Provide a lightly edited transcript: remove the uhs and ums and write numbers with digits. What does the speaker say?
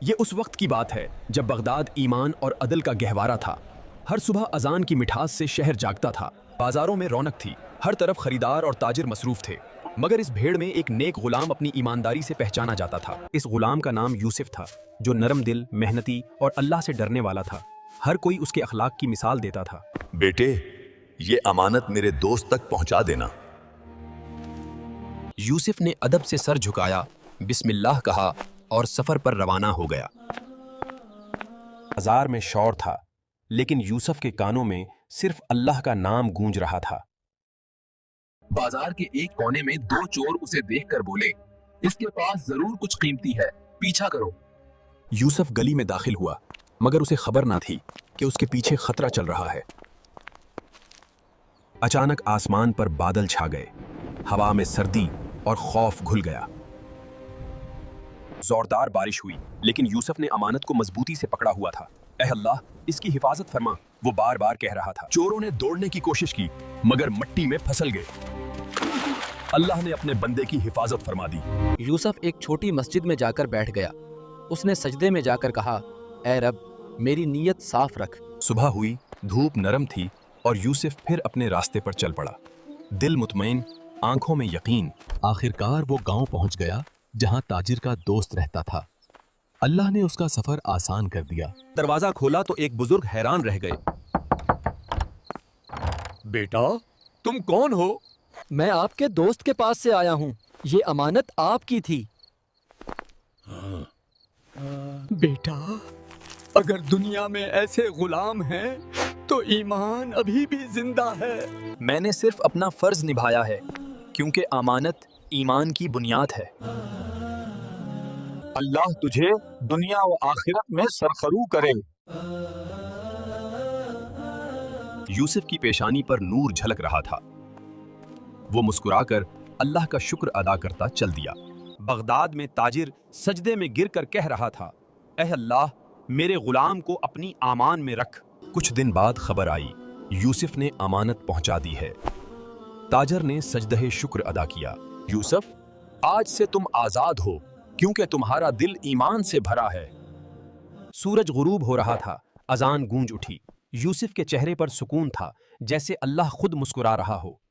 یہ اس وقت کی بات ہے جب بغداد ایمان اور عدل کا گہوارہ تھا۔ ہر صبح اذان کی مٹھاس سے شہر جاگتا تھا، بازاروں میں رونق تھی، ہر طرف خریدار اور تاجر مصروف تھے۔ مگر اس بھیڑ میں ایک نیک غلام اپنی ایمانداری سے پہچانا جاتا تھا۔ اس غلام کا نام یوسف تھا، جو نرم دل، محنتی اور اللہ سے ڈرنے والا تھا۔ ہر کوئی اس کے اخلاق کی مثال دیتا تھا۔ بیٹے، یہ امانت میرے دوست تک پہنچا دینا۔ یوسف نے ادب سے سر جھکایا، بسم اللہ کہا اور سفر پر روانہ ہو گیا۔ بازار میں شور تھا، لیکن یوسف کے کانوں میں صرف اللہ کا نام گونج رہا تھا۔ بازار کے ایک کونے میں دو چور اسے دیکھ کر بولے، اس کے پاس ضرور کچھ قیمتی ہے، پیچھا کرو۔ یوسف گلی میں داخل ہوا، مگر اسے خبر نہ تھی کہ اس کے پیچھے خطرہ چل رہا ہے۔ اچانک آسمان پر بادل چھا گئے، ہوا میں سردی اور خوف گھل گیا۔ زوردار بارش ہوئی، لیکن یوسف نے امانت کو مضبوطی سے پکڑا ہوا تھا۔ اے اللہ، اس کی حفاظت فرما، وہ بار بار کہہ رہا تھا۔ چوروں نے دوڑنے کی کوشش کی، مگر مٹی میں پھسل گئے۔ اللہ نے اپنے بندے کی حفاظت فرما دی۔ یوسف ایک چھوٹی مسجد میں جا کر بیٹھ گیا۔ اس نے سجدے میں جا کر کہا، اے رب، میری نیت صاف رکھ۔ صبح ہوئی، دھوپ نرم تھی اور یوسف پھر اپنے راستے پر چل پڑا، دل مطمئن، آنکھوں میں یقین۔ آخرکار وہ گاؤں پہنچ گیا جہاں تاجر کا دوست رہتا تھا۔ اللہ نے اس کا سفر آسان کر دیا۔ دروازہ کھولا تو ایک بزرگ حیران رہ گئے۔ بیٹا، تم کون ہو؟ میں آپ کے دوست کے پاس سے آیا ہوں، یہ امانت آپ کی تھی۔ بیٹا، اگر دنیا میں ایسے غلام ہیں تو ایمان ابھی بھی زندہ ہے۔ میں نے صرف اپنا فرض نبھایا ہے، کیونکہ امانت ایمان کی بنیاد ہے۔ اللہ تجھے دنیا و آخرت میں سرخرو کرے۔ یوسف کی پیشانی پر نور جھلک رہا تھا۔ وہ مسکرا کر اللہ کا شکر ادا کرتا چل دیا۔ بغداد میں تاجر سجدے میں گر کر کہہ رہا تھا، اے اللہ، میرے غلام کو اپنی امان میں رکھ۔ کچھ دن بعد خبر آئی، یوسف نے امانت پہنچا دی ہے۔ تاجر نے سجدہ شکر ادا کیا۔ یوسف، آج سے تم آزاد ہو، کیونکہ تمہارا دل ایمان سے بھرا ہے۔ سورج غروب ہو رہا تھا، اذان گونج اٹھی۔ یوسف کے چہرے پر سکون تھا، جیسے اللہ خود مسکرا رہا ہو۔